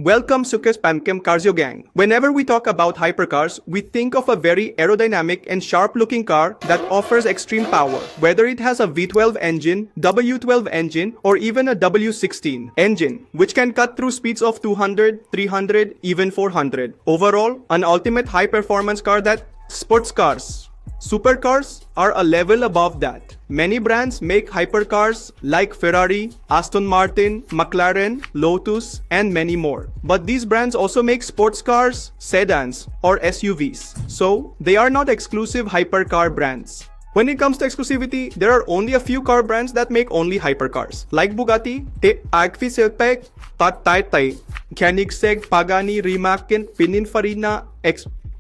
Welcome Sukesh Pamkem Carsio Gang. Whenever we talk about hypercars, we think of a very aerodynamic and sharp-looking car that offers extreme power. Whether it has a V12 engine, W12 engine, or even a W16 engine, which can cut through speeds of 200, 300, even 400. Overall, an ultimate high-performance car that sports cars. Supercars are a level above that. Many brands make hypercars like Ferrari, Aston Martin, McLaren, Lotus, and many more. But these brands also make sports cars, sedans, or SUVs. So, they are not exclusive hypercar brands. When it comes to exclusivity, there are only a few car brands that make only hypercars. Like Bugatti, Agfiselpek, Tatay, Koenigsegg, Pagani, Rimac, Pininfarina,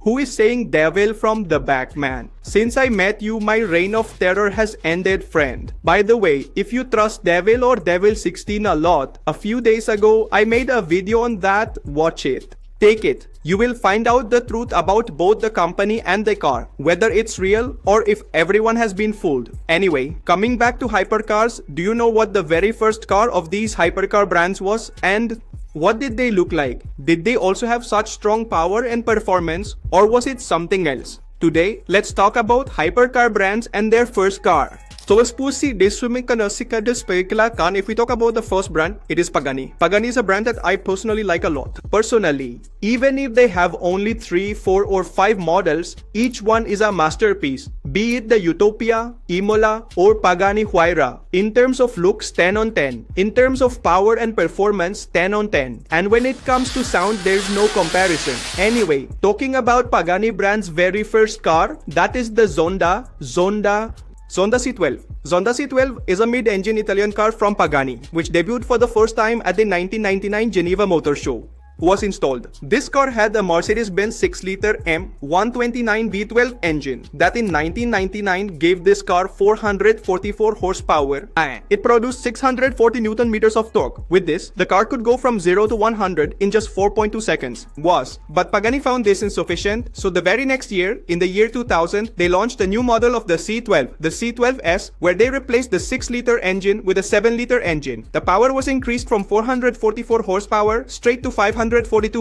Who is saying devil from the back, man? Since I met you, my reign of terror has ended, friend. By the way, if you trust devil or devil 16 a lot, a few days ago, I made a video on that, watch it. Take it. You will find out the truth about both the company and the car, whether it's real or if everyone has been fooled. Anyway, coming back to hypercars, do you know what the very first car of these hypercar brands was? And what did they look like? Did they also have such strong power and performance, or was it something else? Today, let's talk about hypercar brands and their first car. So if we talk about the first brand, it is Pagani. Pagani is a brand that I personally like a lot. Personally, even if they have only 3, 4 or 5 models, each one is a masterpiece. Be it the Utopia, Imola or Pagani Huayra. In terms of looks, 10 on 10. In terms of power and performance, 10 on 10. And when it comes to sound, there's no comparison. Anyway, talking about Pagani brand's very first car, that is the Zonda C12. Zonda C12 is a mid-engine Italian car from Pagani, which debuted for the first time at the 1999 Geneva Motor Show. Was installed. This car had a Mercedes-Benz 6-liter M129 V12 engine that in 1999 gave this car 444 horsepower and it produced 640 Newton meters of torque. With this, the car could go from 0 to 100 in just 4.2 seconds. But Pagani found this insufficient, so the very next year, in the year 2000, they launched a new model of the C12, the C12S, where they replaced the 6-liter engine with a 7-liter engine. The power was increased from 444 horsepower straight to 542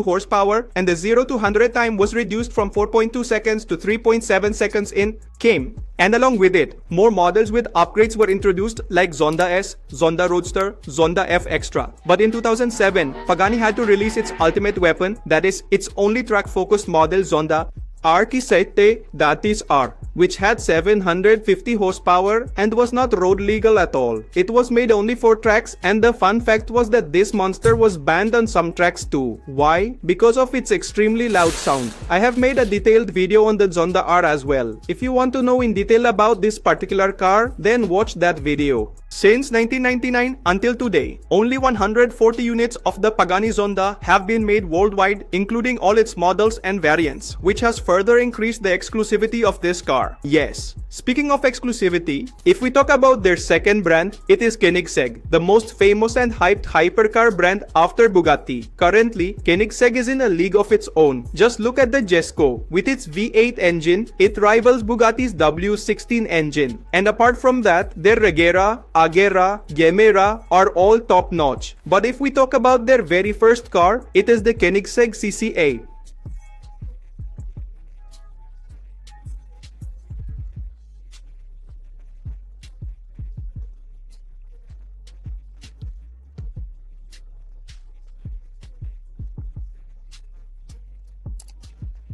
horsepower, and the 0 to 100 time was reduced from 4.2 seconds to 3.7 seconds in came. And along with it, more models with upgrades were introduced like Zonda S, Zonda Roadster, Zonda F Extra. But in 2007, Pagani had to release its ultimate weapon, that is, its only track-focused model Zonda R7, that is R, which had 750 horsepower and was not road legal at all. It was made only for tracks, and the fun fact was that this monster was banned on some tracks too. Why? Because of its extremely loud sound. I have made a detailed video on the Zonda R as well. If you want to know in detail about this particular car, then watch that video. Since 1999 until today, only 140 units of the Pagani Zonda have been made worldwide, including all its models and variants, which has further increased the exclusivity of this car. Yes, speaking of exclusivity, if we talk about their second brand, it is Koenigsegg, the most famous and hyped hypercar brand after Bugatti. Currently, Koenigsegg is in a league of its own. Just look at the Jesko. With its V8 engine, it rivals Bugatti's W16 engine. And apart from that, their Regera, Agera, Gemera are all top-notch. But if we talk about their very first car, it is the Koenigsegg CCA.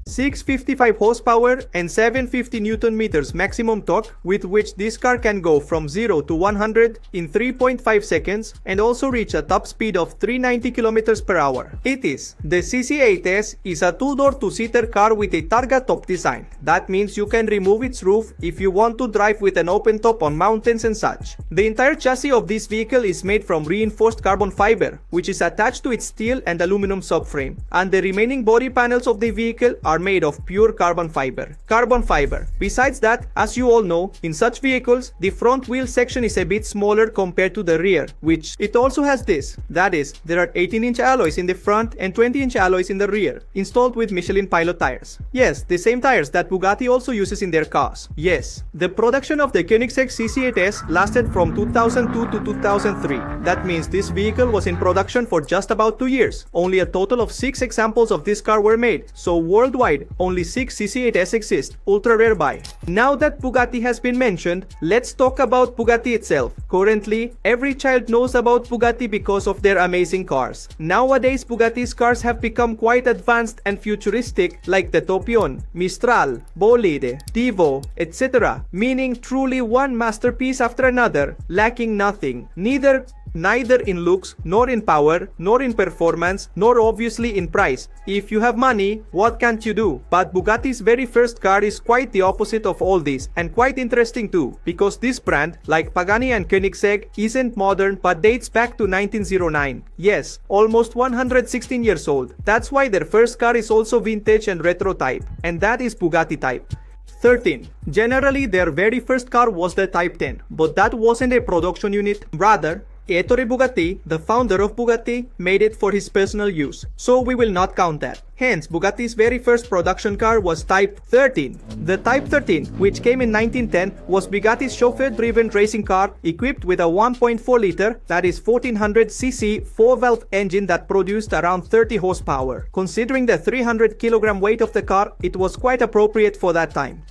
655 horsepower and 750 Newton meters maximum torque, with which this car can go from 0 to 100 in 3.5 seconds and also reach a top speed of 390 km per hour. It is. The CC8S is a 2-door 2-seater car with a Targa top design. That means you can remove its roof if you want to drive with an open top on mountains and such. The entire chassis of this vehicle is made from reinforced carbon fiber, which is attached to its steel and aluminum subframe, and the remaining body panels of the vehicle are made of pure carbon fiber. Carbon fiber. Besides that, as you all know, in such vehicles, the front wheel section is a bit smaller compared to the rear, which it also has this. That is, there are 18-inch alloys in the front and 20-inch alloys in the rear, installed with Michelin Pilot tires. Yes, the same tires that Bugatti also uses in their cars. Yes, the production of the Koenigsegg CC8S lasted from 2002 to 2003. That means this vehicle was in production for just about 2 years. Only a total of 6 examples of this car were made, so worldwide, only 6 CC8S exist, ultra rare buy. Now that Bugatti has been mentioned, let's talk about Bugatti itself. Currently, every child knows about Bugatti because of their amazing cars. Nowadays, Bugatti's cars have become quite advanced and futuristic, like the Topion, Mistral, Bolide, Divo, etc., meaning truly one masterpiece after another, lacking nothing, neither in looks, nor in power, nor in performance, nor obviously in price. If you have money, what can't you do? But Bugatti's very first car is quite the opposite of all this, and quite interesting too, because this brand, like Pagani and Koenigsegg, isn't modern but dates back to 1909. Yes, almost 116 years old. That's why their first car is also vintage and retro type, and that is Bugatti type. 13. Generally, their very first car was the Type 10, but that wasn't a production unit. Rather, Ettore Bugatti, the founder of Bugatti, made it for his personal use, so we will not count that. Hence, Bugatti's very first production car was Type 13. The Type 13, which came in 1910, was Bugatti's chauffeur-driven racing car equipped with a 1.4-liter, that is 1400cc 4-valve engine that produced around 30 horsepower. Considering the 300-kilogram weight of the car, it was quite appropriate for that time.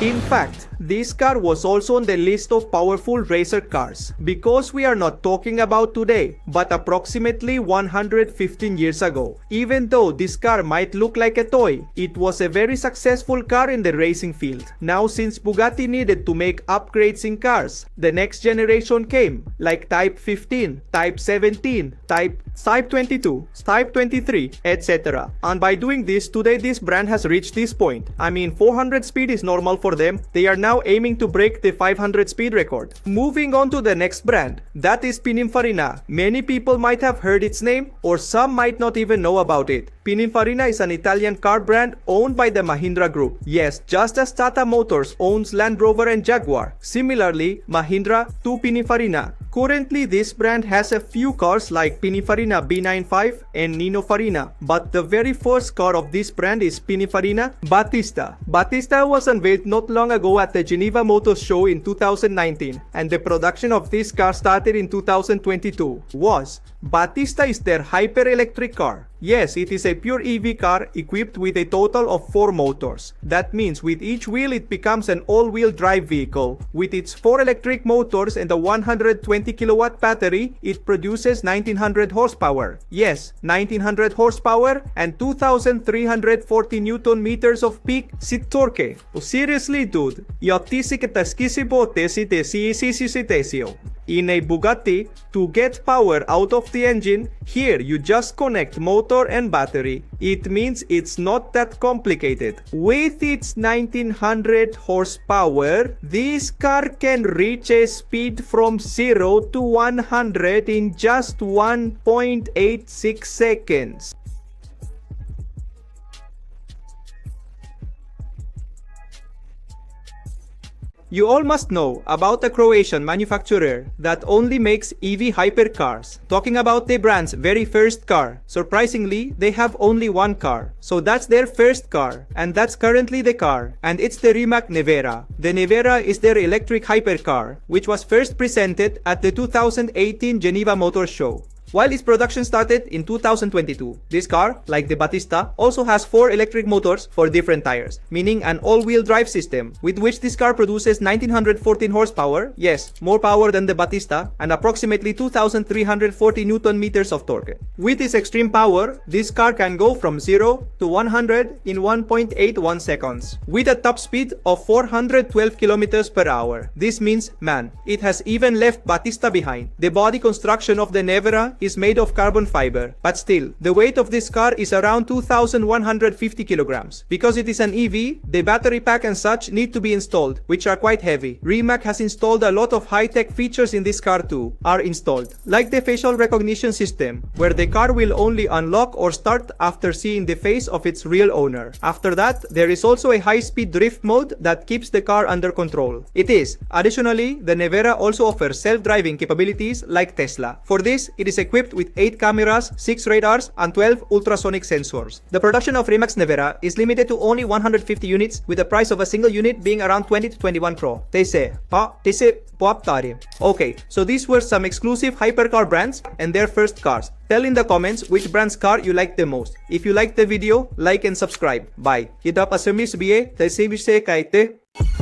In fact, this car was also on the list of powerful racer cars, because we are not talking about today, but approximately 115 years ago. Even though this car might look like a toy, it was a very successful car in the racing field. Now, since Bugatti needed to make upgrades in cars, the next generation came, like Type 15, Type 17, Type 22, Type 23, etc. And by doing this, today this brand has reached this point. I mean, 400 speed is normal for them. They are now aiming to break the 500 speed record. Moving on to the next brand, that is Pininfarina. Many people might have heard its name, or some might not even know about it. Pininfarina is an Italian car brand owned by the Mahindra Group. Yes, just as Tata Motors owns Land Rover and Jaguar. Similarly, Mahindra to Pininfarina. Currently, this brand has a few cars like Pininfarina B95 and Ninnofarina, but the very first car of this brand is Pininfarina Battista. Battista was unveiled not long ago at the Geneva Motor Show in 2019, and the production of this car started in 2022. Battista is their hyper-electric car. Yes, it is a pure EV car equipped with a total of 4 motors. That means with each wheel it becomes an all-wheel drive vehicle. With its 4 electric motors and a 120 kilowatt battery, it produces 1900 horsepower. Yes, 1900 horsepower and 2340 Newton meters of peak seat torque. Oh, seriously, dude. In a Bugatti, to get power out of the engine, here you just connect motor and battery. It means it's not that complicated. With its 1900 horsepower, this car can reach a speed from 0 to 100 in just 1.86 seconds. You all must know about a Croatian manufacturer that only makes EV hypercars. Talking about the brand's very first car, surprisingly, they have only one car. So that's their first car, and that's currently the car, and it's the Rimac Nevera. The Nevera is their electric hypercar, which was first presented at the 2018 Geneva Motor Show. While its production started in 2022, this car, like the Battista, also has 4 electric motors for different tires, meaning an all-wheel drive system, with which this car produces 1914 horsepower, yes, more power than the Battista, and approximately 2340 Newton meters of torque. With its extreme power, this car can go from 0 to 100 in 1.81 seconds, with a top speed of 412 kilometers per hour. This means, man, it has even left Battista behind. The body construction of the Nevera is made of carbon fiber, but still, the weight of this car is around 2,150 kilograms. Because it is an EV, the battery pack and such need to be installed, which are quite heavy. Rimac has installed a lot of high-tech features in this car too, are installed, like the facial recognition system, where the car will only unlock or start after seeing the face of its real owner. After that, there is also a high-speed drift mode that keeps the car under control. Additionally, the Nevera also offers self-driving capabilities like Tesla. For this, it is equipped with 8 cameras, 6 radars, and 12 ultrasonic sensors. The production of Rimac's Nevera is limited to only 150 units, with the price of a single unit being around 20 to 21 crore. Okay, so these were some exclusive hypercar brands and their first cars. Tell in the comments which brand's car you like the most. If you liked the video, like and subscribe. Bye. Kita pasamis biye, tayo kaite.